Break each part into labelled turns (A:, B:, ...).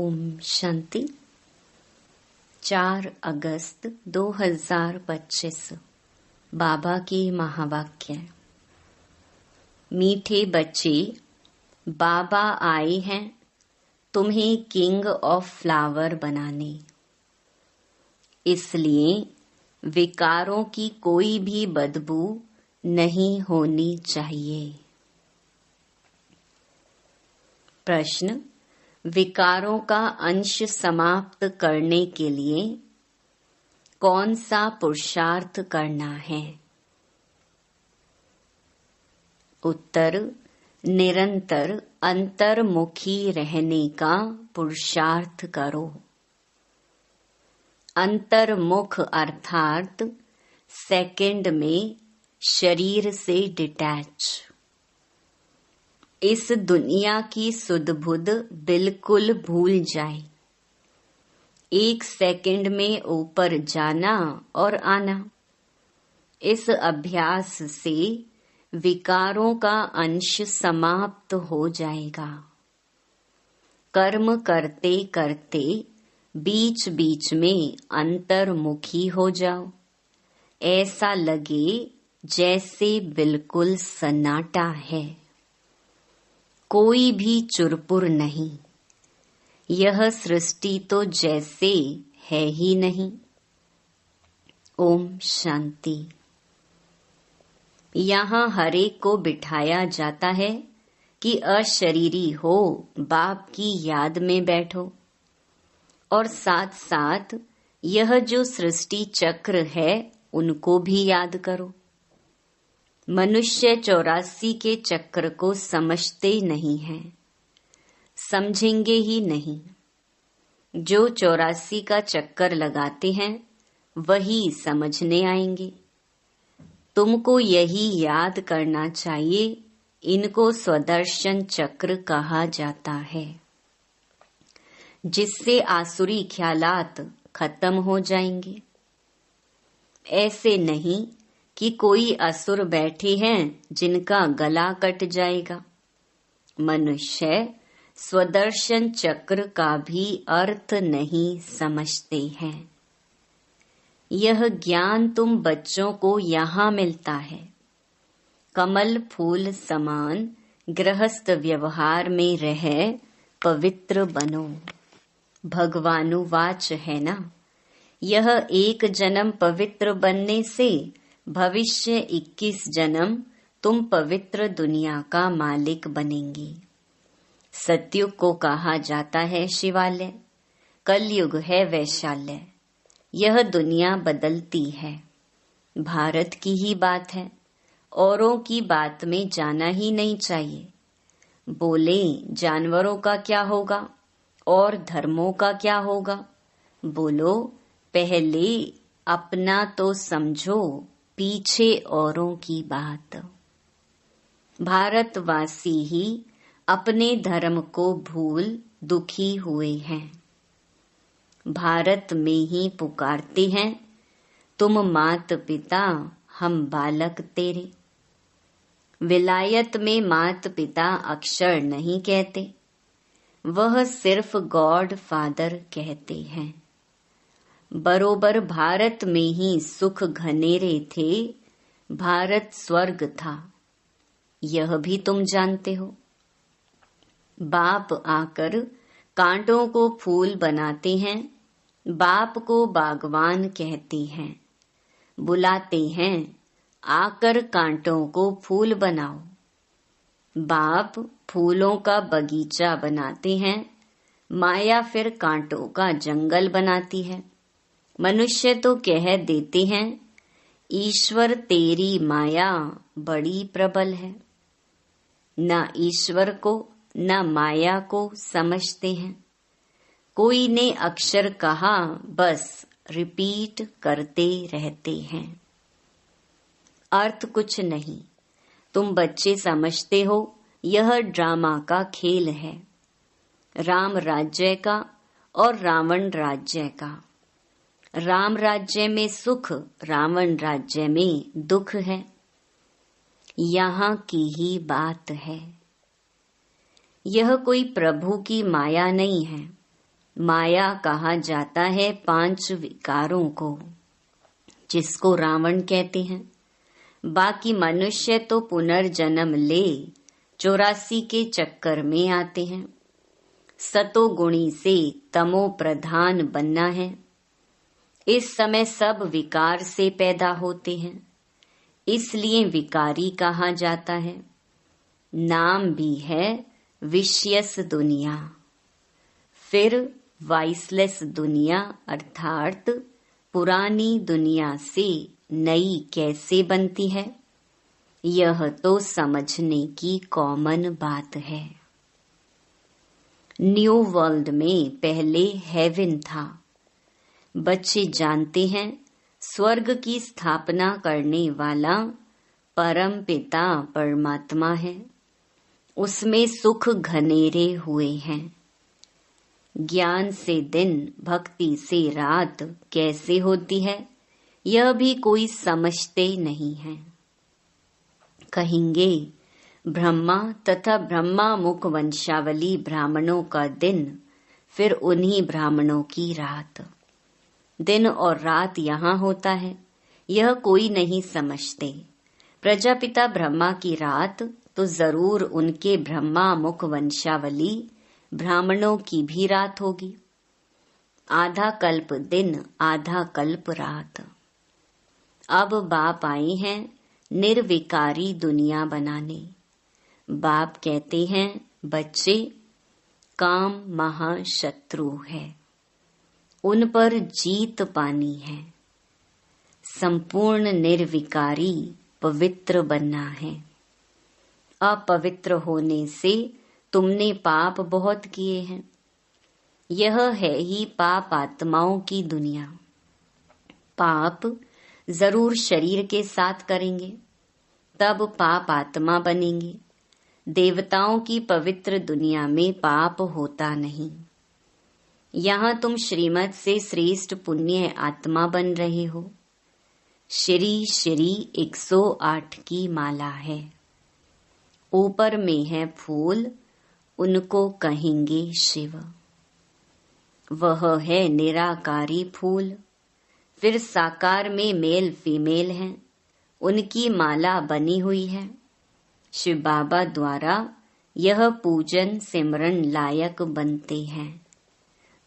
A: ओम शांति। 4 अगस्त 2025 बाबा की महावाक्य। मीठे बच्चे, बाबा आए हैं तुम्हें किंग ऑफ फ्लावर बनाने। इसलिए विकारों की कोई भी बदबू नहीं होनी चाहिए। प्रश्न: विकारों का अंश समाप्त करने के लिए कौन सा पुरुषार्थ करना है? उत्तर: निरंतर अंतर्मुखी रहने का पुरुषार्थ करो। अंतर्मुख अर्थात सेकंड में शरीर से डिटैच। इस दुनिया की सुध बुध बिल्कुल भूल जाए। 1 सेकंड में ऊपर जाना और आना। इस अभ्यास से विकारों का अंश समाप्त हो जाएगा। कर्म करते करते बीच बीच में अंतर्मुखी हो जाओ। ऐसा लगे जैसे बिल्कुल सन्नाटा है, कोई भी चुरपुर नहीं। यह सृष्टि तो जैसे है ही नहीं। ओम शांति। यहाँ हरेक को बिठाया जाता है कि अशरीरी हो, बाप की याद में बैठो और साथ साथ यह जो सृष्टि चक्र है उनको भी याद करो। मनुष्य 84 के चक्र को समझते नहीं हैं, समझेंगे ही नहीं। जो 84 का चक्कर लगाते हैं वही समझने आएंगे। तुमको यही याद करना चाहिए, इनको स्वदर्शन चक्र कहा जाता है, जिससे आसुरी ख्यालात खत्म हो जाएंगे। ऐसे नहीं कि कोई असुर बैठे हैं जिनका गला कट जाएगा। मनुष्य स्वदर्शन चक्र का भी अर्थ नहीं समझते हैं। यह ज्ञान तुम बच्चों को यहाँ मिलता है। कमल फूल समान गृहस्थ व्यवहार में रह पवित्र बनो। भगवानुवाच है ना, यह 1 जन्म पवित्र बनने से भविष्य 21 जन्म तुम पवित्र दुनिया का मालिक बनेंगे। सतयुग को कहा जाता है शिवालय, कलयुग है वैशाल्य। यह दुनिया बदलती है। भारत की ही बात है, औरों की बात में जाना ही नहीं चाहिए। बोले जानवरों का क्या होगा और धर्मों का क्या होगा। बोलो पहले अपना तो समझो, पीछे औरों की बात। भारतवासी ही अपने धर्म को भूल दुखी हुए हैं। भारत में ही पुकारते हैं, तुम मात पिता हम बालक तेरे। विलायत में मात पिता अक्षर नहीं कहते, वह सिर्फ गॉड फादर कहते हैं। बरोबर भारत में ही सुख घनेरे थे, भारत स्वर्ग था, यह भी तुम जानते हो। बाप आकर कांटों को फूल बनाते हैं, बाप को बागवान कहते हैं। बुलाते हैं आकर कांटों को फूल बनाओ। बाप फूलों का बगीचा बनाते हैं, माया फिर कांटों का जंगल बनाती है। मनुष्य तो कह देते हैं ईश्वर तेरी माया बड़ी प्रबल है। न ईश्वर को न माया को समझते हैं। कोई ने अक्षर कहा, बस रिपीट करते रहते हैं। अर्थ कुछ नहीं। तुम बच्चे समझते हो यह ड्रामा का खेल है, राम राज्य का और रावण राज्य का। राम राज्य में सुख, रावण राज्य में दुख है। यहाँ की ही बात है। यह कोई प्रभु की माया नहीं है, माया कहा जाता है 5 विकारों को, जिसको रावण कहते हैं। बाकी मनुष्य तो पुनर्जन्म ले 84 के चक्कर में आते हैं। सतोगुणी से तमो प्रधान बनना है। इस समय सब विकार से पैदा होते हैं, इसलिए विकारी कहा जाता है। नाम भी है विषयस दुनिया। फिर वाइसलेस दुनिया अर्थात पुरानी दुनिया से नई कैसे बनती है, यह तो समझने की कॉमन बात है। न्यू वर्ल्ड में पहले हेवन था। बच्चे जानते हैं स्वर्ग की स्थापना करने वाला परम पिता परमात्मा है। उसमें सुख घनेरे हुए हैं। ज्ञान से दिन, भक्ति से रात कैसे होती है, यह भी कोई समझते नहीं है। कहेंगे ब्रह्मा तथा ब्रह्मा मुख वंशावली ब्राह्मणों का दिन, फिर उन्हीं ब्राह्मणों की रात। दिन और रात यहाँ होता है, यह कोई नहीं समझते। प्रजापिता ब्रह्मा की रात तो जरूर उनके ब्रह्मा मुख वंशावली ब्राह्मणों की भी रात होगी। आधा कल्प दिन, आधा कल्प रात। अब बाप आए हैं निर्विकारी दुनिया बनाने। बाप कहते हैं बच्चे, काम महाशत्रु है, उन पर जीत पानी है। संपूर्ण निर्विकारी पवित्र बनना है। अपवित्र होने से तुमने पाप बहुत किए हैं। यह है ही पाप आत्माओं की दुनिया। पाप जरूर शरीर के साथ करेंगे, तब पाप आत्मा बनेंगे। देवताओं की पवित्र दुनिया में पाप होता नहीं। यहाँ तुम श्रीमत से श्रेष्ठ पुण्य आत्मा बन रहे हो। श्री श्री 108 की माला है। ऊपर में है फूल, उनको कहेंगे शिव। वह है निराकारी फूल। फिर साकार में मेल फीमेल हैं, उनकी माला बनी हुई है। शिव बाबा द्वारा यह पूजन सिमरन लायक बनते हैं।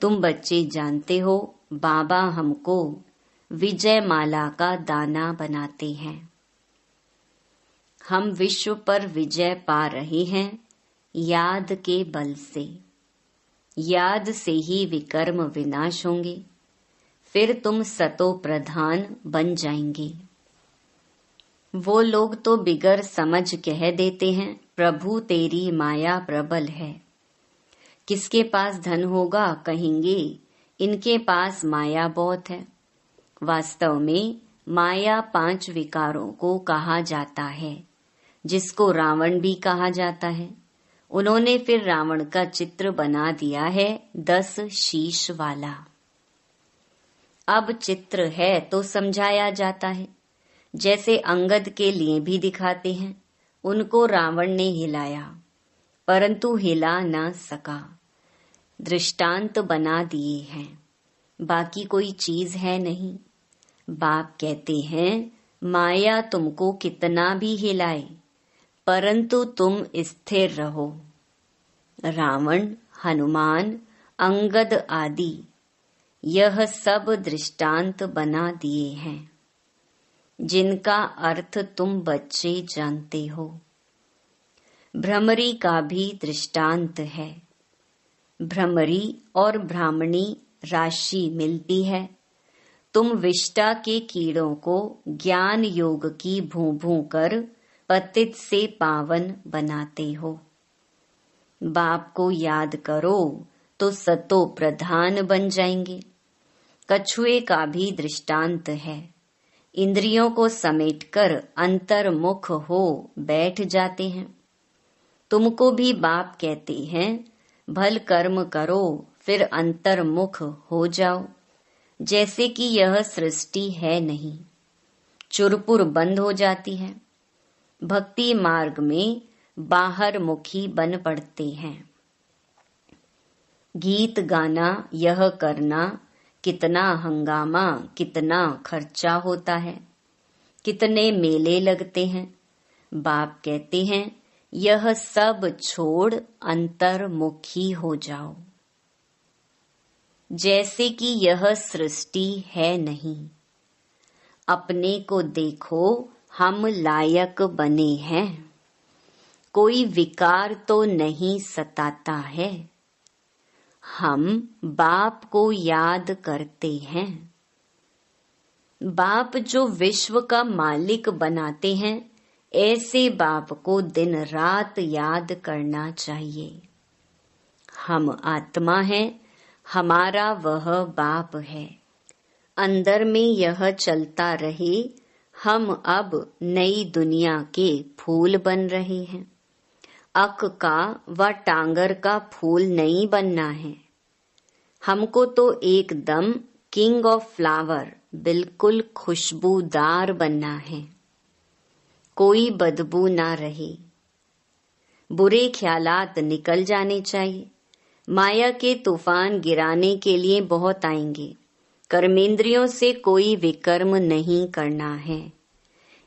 A: तुम बच्चे जानते हो बाबा हमको विजय माला का दाना बनाते हैं। हम विश्व पर विजय पा रहे हैं याद के बल से। याद से ही विकर्म विनाश होंगे। फिर तुम सतो प्रधान बन जाएंगे। वो लोग तो बिगर समझ कह देते हैं प्रभु तेरी माया प्रबल है। किसके पास धन होगा, कहेंगे इनके पास माया बहुत है। वास्तव में माया 5 विकारों को कहा जाता है, जिसको रावण भी कहा जाता है। उन्होंने फिर रावण का चित्र बना दिया है 10 शीश वाला। अब चित्र है तो समझाया जाता है। जैसे अंगद के लिए भी दिखाते हैं। उनको रावण ने हिलाया, परंतु हिला न सका। दृष्टांत बना दिए हैं, बाकी कोई चीज है नहीं। बाप कहते हैं माया तुमको कितना भी हिलाए, परंतु तुम स्थिर रहो। रावण, हनुमान, अंगद आदि यह सब दृष्टांत बना दिए हैं, जिनका अर्थ तुम बच्चे जानते हो। भ्रमरी का भी दृष्टांत है। भ्रमरी और ब्राह्मणी राशि मिलती है। तुम विष्टा के कीड़ों को ज्ञान योग की भूं भूं कर पतित से पावन बनाते हो। बाप को याद करो तो सतो प्रधान बन जाएंगे। कछुए का भी दृष्टांत है। इंद्रियों को समेटकर अंतर्मुख हो बैठ जाते हैं। तुमको भी बाप कहते हैं भल कर्म करो, फिर अंतर्मुख हो जाओ। जैसे कि यह सृष्टि है नहीं, चुरपुर बंद हो जाती है। भक्ति मार्ग में बाहर मुखी बन पड़ते हैं। गीत गाना, यह करना, कितना हंगामा, कितना खर्चा होता है, कितने मेले लगते हैं। बाप कहते हैं यह सब छोड़ अंतर्मुखी हो जाओ। जैसे कि यह सृष्टि है नहीं। अपने को देखो, हम लायक बने हैं। कोई विकार तो नहीं सताता है। हम बाप को याद करते हैं। बाप जो विश्व का मालिक बनाते हैं, ऐसे बाप को दिन रात याद करना चाहिए। हम आत्मा हैं, हमारा वह बाप है। अंदर में यह चलता रहे, हम अब नई दुनिया के फूल बन रहे हैं। अक का व टांगर का फूल नहीं बनना है। हमको तो एकदम किंग ऑफ फ्लावर, बिल्कुल खुशबूदार बनना है। कोई बदबू ना रहे। बुरे ख्यालात निकल जाने चाहिए। माया के तूफान गिराने के लिए बहुत आएंगे। कर्मेंद्रियों से कोई विकर्म नहीं करना है।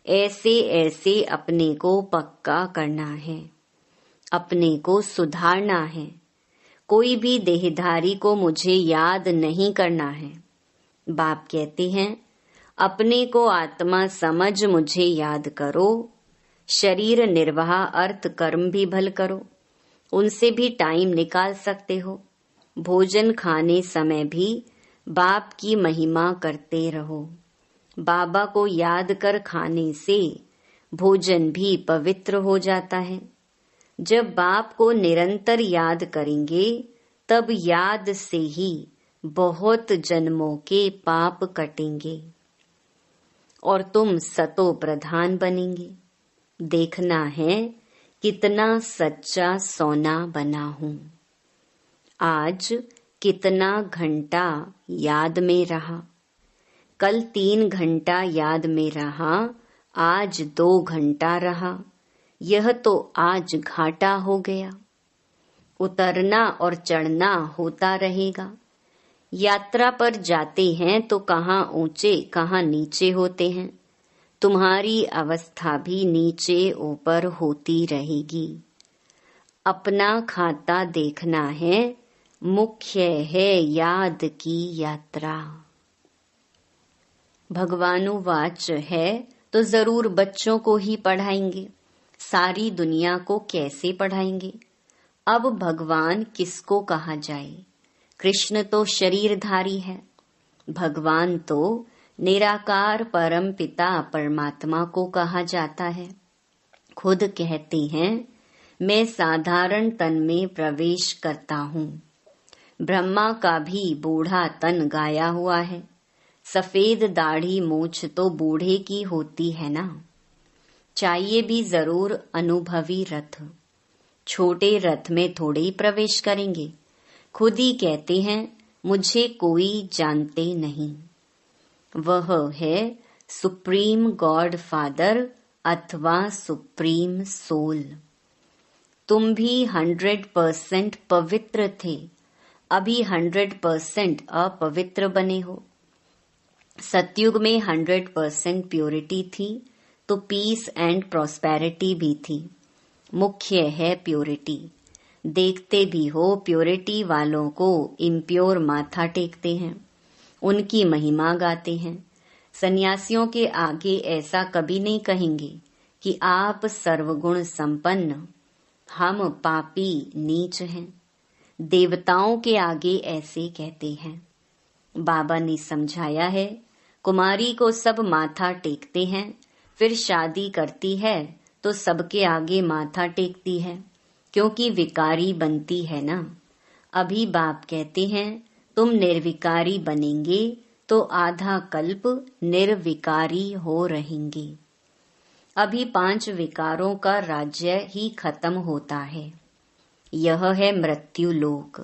A: ऐसे ऐसे अपने को पक्का करना है, अपने को सुधारना है। कोई भी देहधारी को मुझे याद नहीं करना है। बाप कहते हैं अपने को आत्मा समझ मुझे याद करो। शरीर निर्वाह अर्थ कर्म भी भल करो, उनसे भी टाइम निकाल सकते हो। भोजन खाने समय भी बाप की महिमा करते रहो। बाबा को याद कर खाने से भोजन भी पवित्र हो जाता है। जब बाप को निरंतर याद करेंगे, तब याद से ही बहुत जन्मों के पाप कटेंगे और तुम सतो प्रधान बनेंगे। देखना है कितना सच्चा सोना बना हूँ। आज कितना घंटा याद में रहा। कल 3 घंटा याद में रहा, आज 2 घंटा रहा। यह तो आज घाटा हो गया। उतरना और चढ़ना होता रहेगा। यात्रा पर जाते हैं तो कहाँ ऊंचे कहाँ नीचे होते हैं। तुम्हारी अवस्था भी नीचे ऊपर होती रहेगी। अपना खाता देखना है, मुख्य है याद की यात्रा। भगवानुवाच है तो जरूर बच्चों को ही पढ़ाएंगे, सारी दुनिया को कैसे पढ़ाएंगे। अब भगवान किसको कहा जाए। कृष्ण तो शरीरधारी है, भगवान तो निराकार परम पिता परमात्मा को कहा जाता है। खुद कहते हैं मैं साधारण तन में प्रवेश करता हूँ। ब्रह्मा का भी बूढ़ा तन गाया हुआ है। सफेद दाढ़ी मूछ तो बूढ़े की होती है ना। चाहिए भी जरूर अनुभवी रथ। छोटे रथ में थोड़े ही प्रवेश करेंगे। खुद ही कहते हैं मुझे कोई जानते नहीं। वह है सुप्रीम गॉड फादर अथवा सुप्रीम सोल। तुम भी 100% पवित्र थे, अभी 100% अपवित्र बने हो। सतयुग में 100% प्योरिटी थी तो पीस एंड प्रॉस्पेरिटी भी थी। मुख्य है प्योरिटी। देखते भी हो प्योरिटी वालों को इम्प्योर माथा टेकते हैं, उनकी महिमा गाते हैं। सन्यासियों के आगे ऐसा कभी नहीं कहेंगे कि आप सर्वगुण संपन्न, हम पापी नीच हैं। देवताओं के आगे ऐसे कहते हैं। बाबा ने समझाया है कुमारी को सब माथा टेकते हैं, फिर शादी करती है तो सबके आगे माथा टेकती है, क्योंकि विकारी बनती है ना। अभी बाप कहते हैं तुम निर्विकारी बनेंगे तो आधा कल्प निर्विकारी हो रहेंगे। अभी 5 विकारों का राज्य ही खत्म होता है। यह है मृत्यु लोक,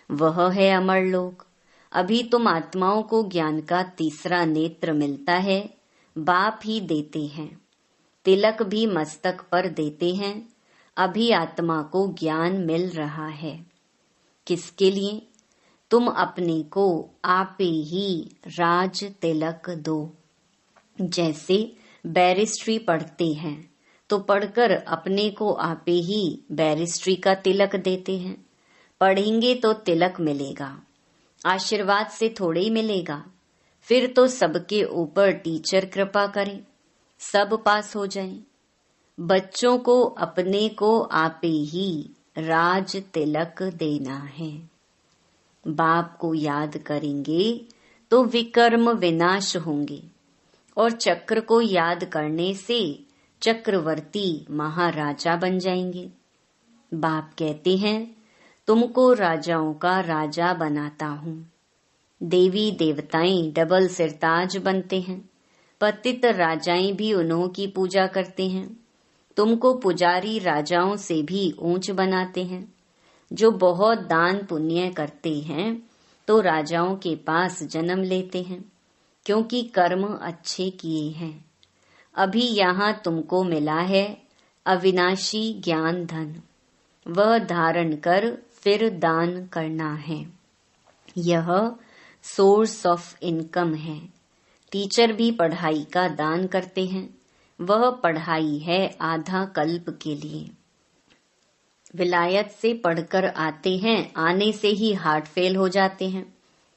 A: वह है अमर लोक। अभी तुम आत्माओं को ज्ञान का तीसरा नेत्र मिलता है, बाप ही देते हैं। तिलक भी मस्तक पर देते हैं। अभी आत्मा को ज्ञान मिल रहा है। किसके लिए? तुम अपने को आपे ही राज तिलक दो। जैसे बैरिस्ट्री पढ़ते हैं तो पढ़कर अपने को आपे ही बैरिस्ट्री का तिलक देते हैं। पढ़ेंगे तो तिलक मिलेगा, आशीर्वाद से थोड़े ही मिलेगा। फिर तो सबके ऊपर टीचर कृपा करे, सब पास हो जाएं। बच्चों को अपने को आपे ही राज तिलक देना है। बाप को याद करेंगे तो विकर्म विनाश होंगे और चक्र को याद करने से चक्रवर्ती महाराजा बन जाएंगे। बाप कहते हैं, तुमको राजाओं का राजा बनाता हूँ। देवी देवताएं डबल सिरताज बनते हैं, पतित राजाएं भी उन्हों की पूजा करते हैं। तुमको पुजारी राजाओं से भी ऊंच बनाते हैं। जो बहुत दान पुण्य करते हैं तो राजाओं के पास जन्म लेते हैं, क्योंकि कर्म अच्छे किए हैं। अभी यहाँ तुमको मिला है अविनाशी ज्ञान धन, वह धारण कर फिर दान करना है। यह सोर्स ऑफ इनकम है। टीचर भी पढ़ाई का दान करते हैं, वह पढ़ाई है आधा कल्प के लिए। विलायत से पढ़कर आते हैं, आने से ही हार्ट फेल हो जाते हैं,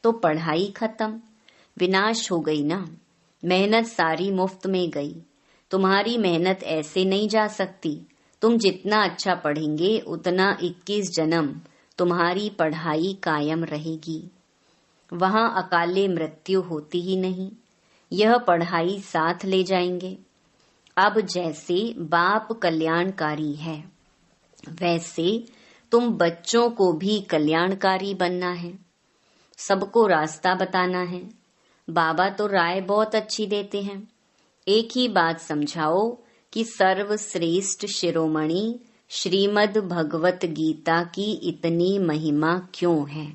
A: तो पढ़ाई खत्म, विनाश हो गई ना। मेहनत सारी मुफ्त में गई। तुम्हारी मेहनत ऐसे नहीं जा सकती। तुम जितना अच्छा पढ़ेंगे उतना 21 जन्म तुम्हारी पढ़ाई कायम रहेगी। वहां अकाले मृत्यु होती ही नहीं। यह पढ़ाई साथ ले जाएंगे। अब जैसे बाप कल्याणकारी है, वैसे तुम बच्चों को भी कल्याणकारी बनना है। सबको रास्ता बताना है। बाबा तो राय बहुत अच्छी देते हैं। एक ही बात समझाओ कि सर्वश्रेष्ठ शिरोमणि श्रीमद् भगवत गीता की इतनी महिमा क्यों है।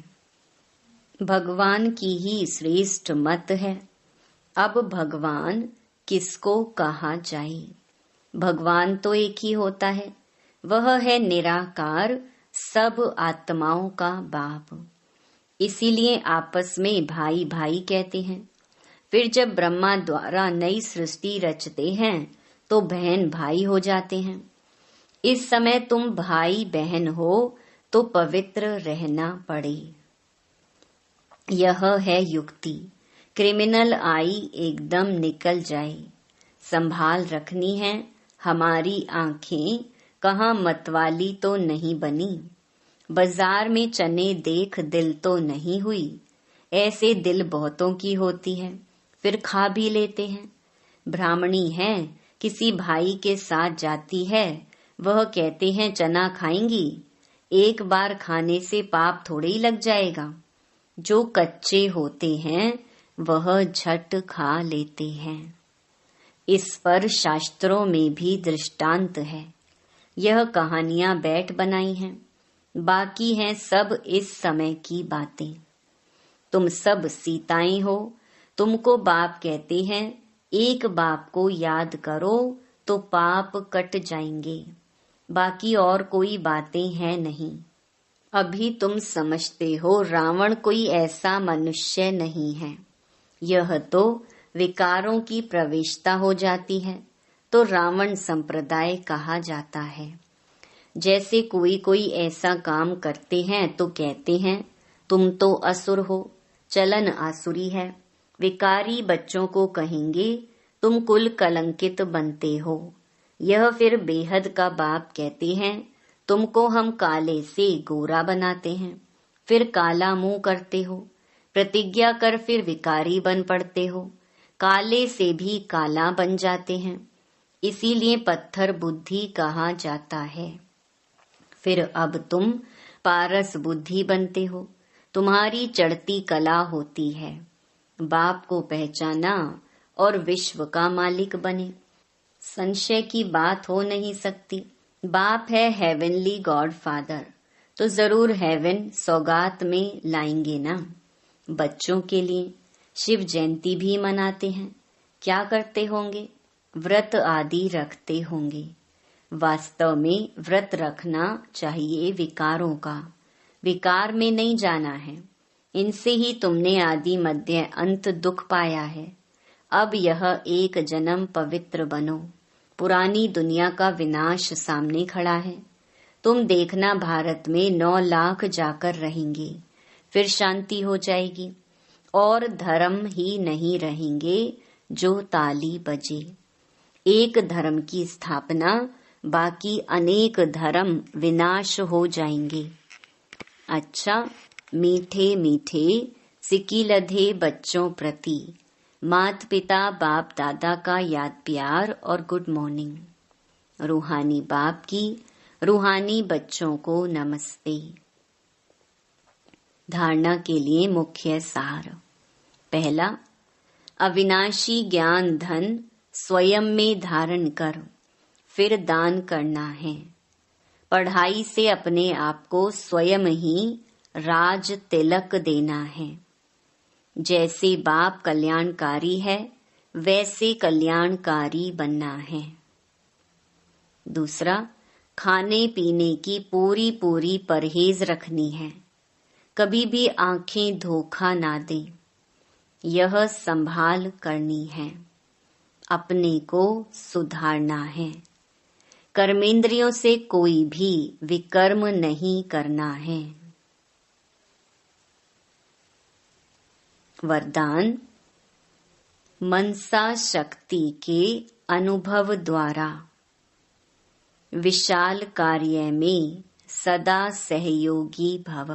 A: भगवान की ही श्रेष्ठ मत है। अब भगवान किसको कहा जाए? भगवान तो एक ही होता है, वह है निराकार, सब आत्माओं का बाप। इसीलिए आपस में भाई भाई कहते हैं। फिर जब ब्रह्मा द्वारा नई सृष्टि रचते हैं तो बहन भाई हो जाते हैं। इस समय तुम भाई बहन हो तो पवित्र रहना पड़े। यह है युक्ति। क्रिमिनल आई एकदम निकल जाए। संभाल रखनी है। हमारी आंखें कहाँ मतवाली तो नहीं बनी। बाजार में चने देख दिल तो नहीं हुई। ऐसे दिल बहुतों की होती है, फिर खा भी लेते हैं। ब्राह्मणी है, किसी भाई के साथ जाती है, वह कहते हैं चना खाएंगी। एक बार खाने से पाप थोड़े ही लग जाएगा। जो कच्चे होते हैं वह झट खा लेते हैं। इस पर शास्त्रों में भी दृष्टांत है। यह कहानियां बैठ बनाई हैं, बाकी हैं सब इस समय की बातें। तुम सब सीताएं हो। तुमको बाप कहते हैं, एक बाप को याद करो तो पाप कट जाएंगे। बाकी और कोई बातें हैं नहीं। अभी तुम समझते हो रावण कोई ऐसा मनुष्य नहीं है। यह तो विकारों की प्रवेशता हो जाती है तो रावण संप्रदाय कहा जाता है। जैसे कोई ऐसा काम करते हैं तो कहते हैं तुम तो असुर हो, चलन आसुरी है। विकारी बच्चों को कहेंगे तुम कुल कलंकित बनते हो। यह फिर बेहद का बाप कहते हैं तुमको हम काले से गोरा बनाते हैं, फिर काला मुंह करते हो। प्रतिज्ञा कर फिर विकारी बन पड़ते हो, काले से भी काला बन जाते हैं। इसीलिए पत्थर बुद्धि कहा जाता है। फिर अब तुम पारस बुद्धि बनते हो, तुम्हारी चढ़ती कला होती है। बाप को पहचाना और विश्व का मालिक बने, संशय की बात हो नहीं सकती। बाप है हेवनली गॉड फादर, तो जरूर हेवन सौगात में लाएंगे ना। बच्चों के लिए शिव जयंती भी मनाते हैं। क्या करते होंगे? व्रत आदि रखते होंगे। वास्तव में व्रत रखना चाहिए विकारों का, विकार में नहीं जाना है। इनसे ही तुमने आदि मध्य अंत दुख पाया है। अब यह एक जन्म पवित्र बनो। पुरानी दुनिया का विनाश सामने खड़ा है। तुम देखना भारत में 9 लाख जाकर रहेंगे, फिर शांति हो जाएगी और धर्म ही नहीं रहेंगे जो ताली बजे। एक धर्म की स्थापना, बाकी अनेक धर्म विनाश हो जाएंगे। अच्छा, मीठे मीठे सिकीलधे बच्चों प्रति माता पिता बाप दादा का याद प्यार और गुड मॉर्निंग। रूहानी बाप की रूहानी बच्चों को नमस्ते। धारणा के लिए मुख्य सार। पहला, अविनाशी ज्ञान धन स्वयं में धारण कर फिर दान करना है। पढ़ाई से अपने आप को स्वयं ही राज तिलक देना है। जैसे बाप कल्याणकारी है वैसे कल्याणकारी बनना है। दूसरा, खाने पीने की पूरी पूरी परहेज रखनी है। कभी भी आंखें धोखा ना दें, यह संभाल करनी है। अपने को सुधारना है। कर्मेंद्रियों से कोई भी विकर्म नहीं करना है। वरदान, मनसा शक्ति के अनुभव द्वारा विशाल कार्य में सदा सहयोगी भव।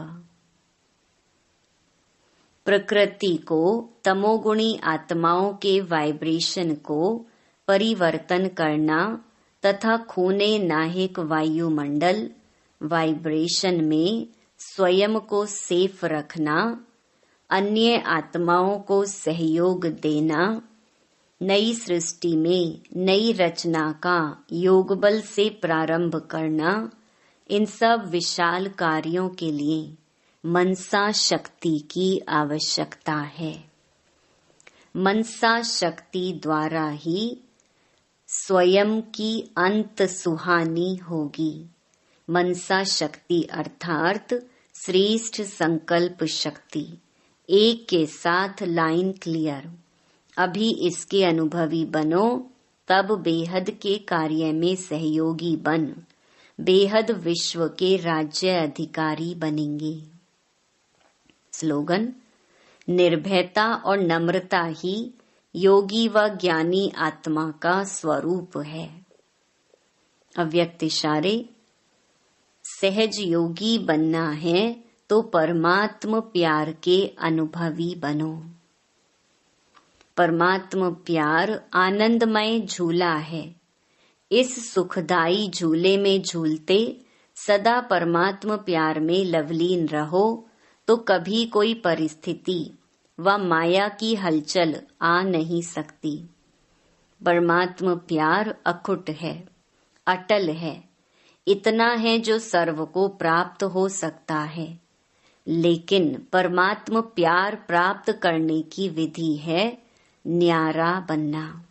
A: प्रकृति को, तमोगुणी आत्माओं के वाइब्रेशन को परिवर्तन करना तथा खूने नाहिक वायुमंडल वाइब्रेशन में स्वयं को सेफ रखना, अन्य आत्माओं को सहयोग देना, नई सृष्टि में नई रचना का योग बल से प्रारंभ करना, इन सब विशाल कार्यों के लिए मनसा शक्ति की आवश्यकता है। मनसा शक्ति द्वारा ही स्वयं की अंत सुहानी होगी। मनसा शक्ति अर्थात श्रेष्ठ संकल्प शक्ति। एक के साथ लाइन क्लियर। अभी इसके अनुभवी बनो, तब बेहद के कार्य में सहयोगी बन बेहद विश्व के राज्य अधिकारी बनेंगे। स्लोगन, निर्भयता और नम्रता ही योगी व ज्ञानी आत्मा का स्वरूप है। अव्यक्त इशारे, सहज योगी बनना है तो परमात्म प्यार के अनुभवी बनो। परमात्म प्यार आनंदमय झूला है। इस सुखदाई झूले में झूलते सदा परमात्म प्यार में लवलीन रहो तो कभी कोई परिस्थिति व माया की हलचल आ नहीं सकती। परमात्म प्यार अखुट है, अटल है। इतना है जो सर्व को प्राप्त हो सकता है। लेकिन परमात्म प्यार प्राप्त करने की विधि है न्यारा बनना।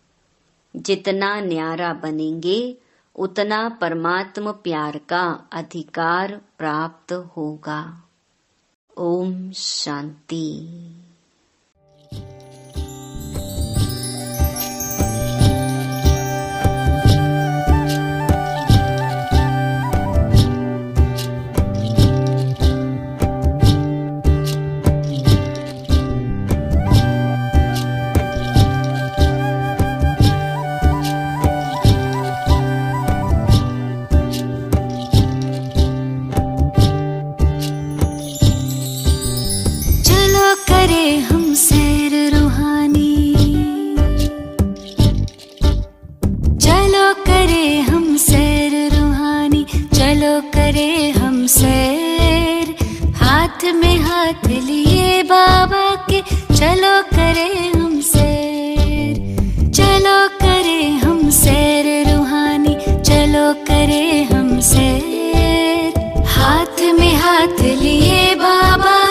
A: जितना न्यारा बनेंगे उतना परमात्म प्यार का अधिकार प्राप्त होगा। ओम शांति।
B: हाथ लिए बाबा के चलो करें हम सैर, चलो करें हम सैर रूहानी, चलो करें हम सैर। हाथ में हाथ लिए बाबा